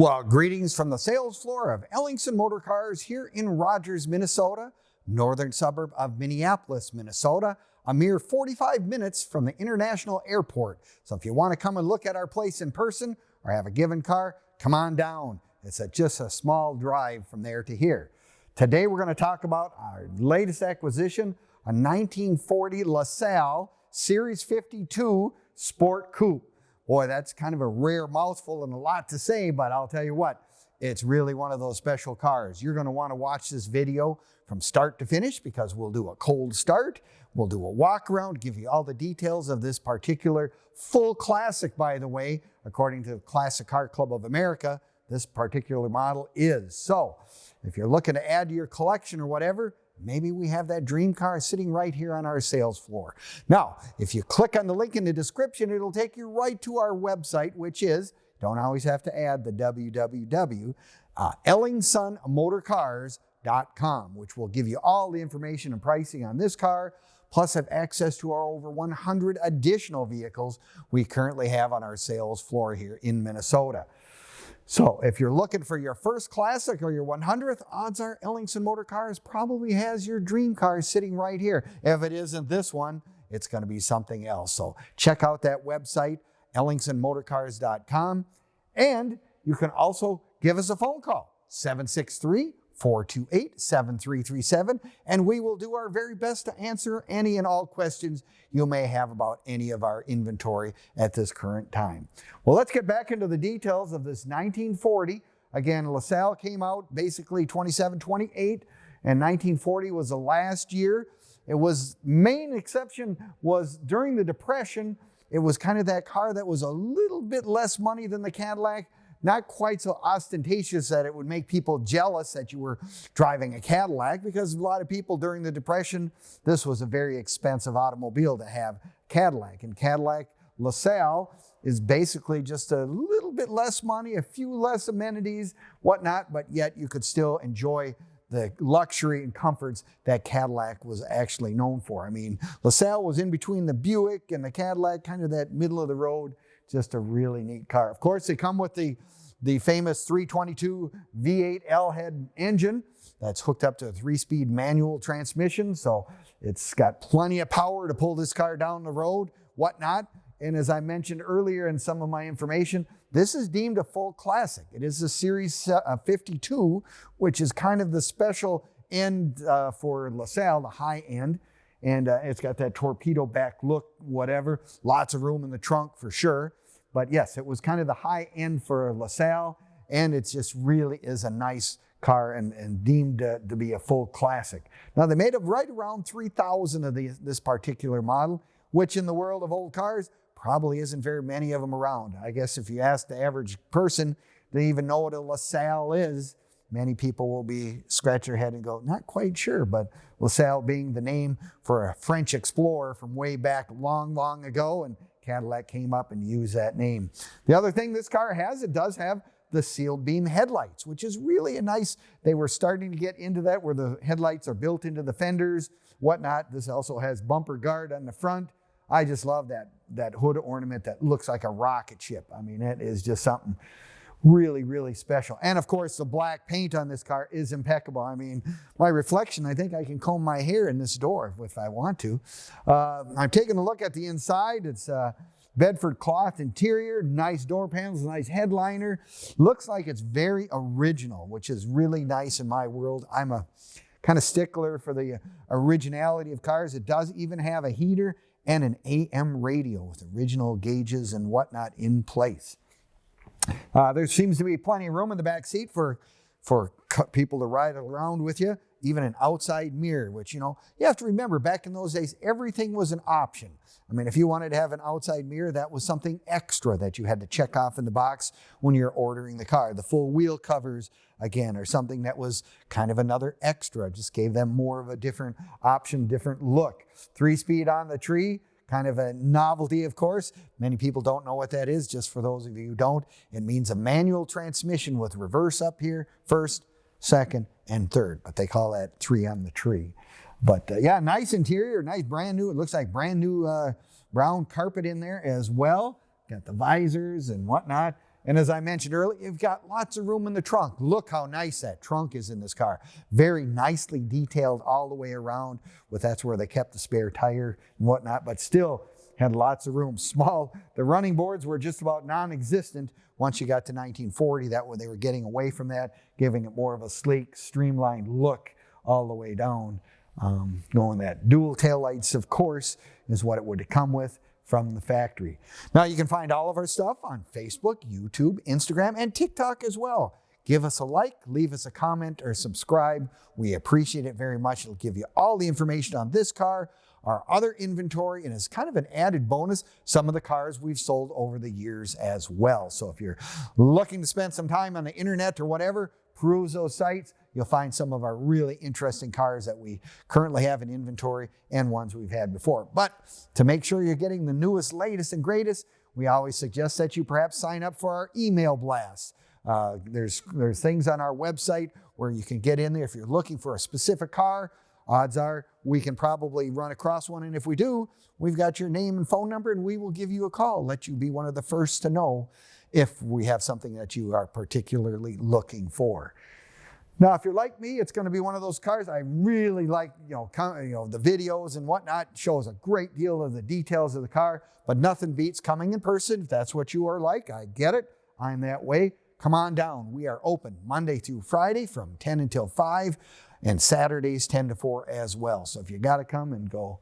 Well, greetings from the sales floor of Ellingson Motor Cars here in Rogers, Minnesota, northern suburb of Minneapolis, Minnesota, a mere 45 minutes from the international airport. So if you want to come and look at our place in person or have a given car, come on down. It's just a small drive from there to here. Today we're going to talk about our latest acquisition, a 1940 LaSalle Series 52 Sport Coupe. Boy, that's kind of a rare mouthful and a lot to say, but I'll tell you what, it's really one of those special cars. You're going to want to watch this video from start to finish because we'll do a cold start, we'll do a walk around, give you all the details of this particular full classic, by the way, according to the Classic Car Club of America, this particular model is. So if you're looking to add to your collection or whatever, maybe we have that dream car sitting right here on our sales floor. Now, if you click on the link in the description, it'll take you right to our website, which is, don't always have to add the www, ellingsonmotorcars.com, which will give you all the information and pricing on this car, plus have access to our over 100 additional vehicles we currently have on our sales floor here in Minnesota. So if you're looking for your first classic or your 100th, odds are Ellingson Motor Cars probably has your dream car sitting right here. If it isn't this one, it's going to be something else. So check out that website, ellingsonmotorcars.com. And you can also give us a phone call, 763-428-7337, and we will do our very best to answer any and all questions you may have about any of our inventory at this current time. Well, let's get back into the details of this 1940. Again, LaSalle came out basically 27, 28, and 1940 was the last year. It was, main exception was during the Depression, it was kind of that car that was a little bit less money than the Cadillac, not quite so ostentatious that it would make people jealous that you were driving a Cadillac, because a lot of people during the Depression, this was a very expensive automobile to have Cadillac. And Cadillac LaSalle is basically just a little bit less money, a few less amenities, whatnot, but yet you could still enjoy the luxury and comforts that Cadillac was actually known for. I mean, LaSalle was in between the Buick and the Cadillac, kind of that middle of the road. Just a really neat car. Of course, they come with the famous 322 V8 L-head engine that's hooked up to a 3-speed manual transmission. So it's got plenty of power to pull this car down the road, whatnot. And as I mentioned earlier in some of my information, this is deemed a full classic. It is a Series 52, which is kind of the special end for LaSalle, the high end. And it's got that torpedo back look, whatever. Lots of room in the trunk for sure. But yes, it was kind of the high end for LaSalle, and it just really is a nice car and deemed to be a full classic. Now, they made right around 3,000 of this particular model, which in the world of old cars probably isn't very many of them around. I guess if you ask the average person to even know what a LaSalle is, many people will be scratch their head and go, not quite sure, but LaSalle being the name for a French explorer from way back long, long ago, and Cadillac came up and used that name. The other thing this car has, it does have the sealed beam headlights, which is really a nice, they were starting to get into that where the headlights are built into the fenders, whatnot. This also has bumper guard on the front. I just love that hood ornament that looks like a rocket ship. I mean, it is just something really, really special. And of course, the black paint on this car is impeccable. I mean, my reflection, I think I can comb my hair in this door if I want to. I'm taking a look at the inside. It's Bedford cloth interior, nice door panels, nice headliner. Looks like it's very original, which is really nice in my world. I'm a kind of stickler for the originality of cars. It does even have a heater and an AM radio with original gauges and whatnot in place. There seems to be plenty of room in the back seat for people to ride around with you, even an outside mirror, which, you know, you have to remember back in those days, everything was an option. I mean, if you wanted to have an outside mirror, that was something extra that you had to check off in the box when you're ordering the car. The full wheel covers, again, are something that was kind of another extra, just gave them more of a different option, different look. 3-speed on the tree. Kind of a novelty, of course. Many people don't know what that is. Just for those of you who don't, it means a manual transmission with reverse up here, first, second, and third. But they call that 3 on the tree. But yeah, nice interior, nice brand new. It looks like brand new brown carpet in there as well. Got the visors and whatnot. And as I mentioned earlier, you've got lots of room in the trunk. Look how nice that trunk is in this car. Very nicely detailed all the way around. That's where they kept the spare tire and whatnot, but still had lots of room. Small, the running boards were just about non-existent once you got to 1940. That way they were getting away from that, giving it more of a sleek, streamlined look all the way down. Going that dual taillights, of course, is what it would come with from the factory. Now you can find all of our stuff on Facebook, YouTube, Instagram, and TikTok as well. Give us a like, leave us a comment, or subscribe. We appreciate it very much. It'll give you all the information on this car, our other inventory, and as kind of an added bonus, some of the cars we've sold over the years as well. So if you're looking to spend some time on the internet or whatever, peruse those sites. You'll find some of our really interesting cars that we currently have in inventory and ones we've had before. But to make sure you're getting the newest, latest, and greatest, we always suggest that you perhaps sign up for our email blasts. There's things on our website where you can get in there. If you're looking for a specific car, odds are we can probably run across one. And if we do, we've got your name and phone number, and we will give you a call, let you be one of the first to know if we have something that you are particularly looking for. Now, if you're like me, it's going to be one of those cars I really like, the videos and whatnot. Shows a great deal of the details of the car, but nothing beats coming in person. If that's what you are like, I get it. I'm that way. Come on down. We are open Monday through Friday from 10 until 5 and Saturdays 10 to 4 as well. So if you got to come and go,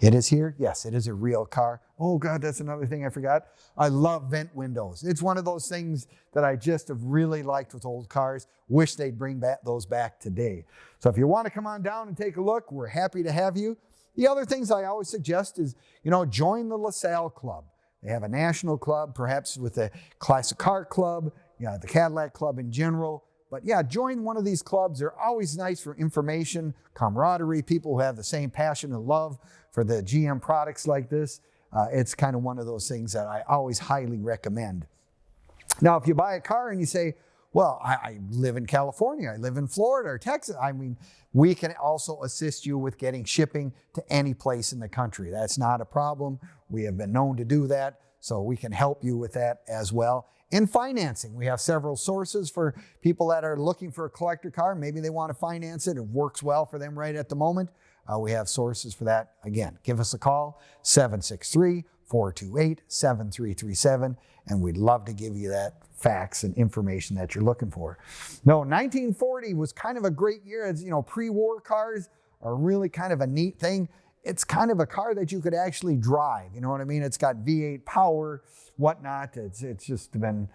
it is here. Yes, it is a real car. Oh God, that's another thing I forgot. I love vent windows. It's one of those things that I just have really liked with old cars. Wish they'd bring those back today. So if you want to come on down and take a look, we're happy to have you. The other things I always suggest is, join the LaSalle Club. They have a national club, perhaps with the Classic Car Club, the Cadillac Club in general. But yeah, join one of these clubs. They're always nice for information, camaraderie, people who have the same passion and love for the GM products like this. It's kind of one of those things that I always highly recommend. Now, if you buy a car and you say, well, I live in California, I live in Florida or Texas, we can also assist you with getting shipping to any place in the country. That's not a problem. We have been known to do that, so we can help you with that as well. In financing, we have several sources for people that are looking for a collector car. Maybe they want to finance it. It works well for them right at the moment. We have sources for that. Again, give us a call, 763-428-7337, and we'd love to give you that facts and information that you're looking for. No, 1940 was kind of a great year. As pre-war cars are really kind of a neat thing. It's kind of a car that you could actually drive. You know what I mean? It's got V8 power, whatnot. It's just been,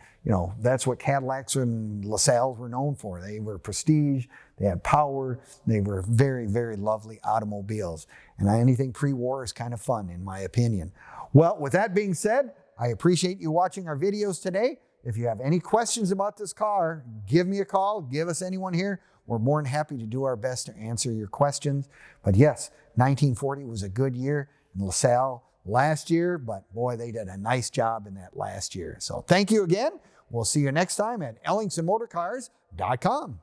that's what Cadillacs and LaSalles were known for. They were prestige, they had power, they were very, very lovely automobiles. And anything pre-war is kind of fun, in my opinion. Well, with that being said, I appreciate you watching our videos today. If you have any questions about this car, give me a call, give us anyone here. We're more than happy to do our best to answer your questions. But yes, 1940 was a good year in LaSalle last year, but boy, they did a nice job in that last year. So thank you again. We'll see you next time at EllingsonMotorCars.com.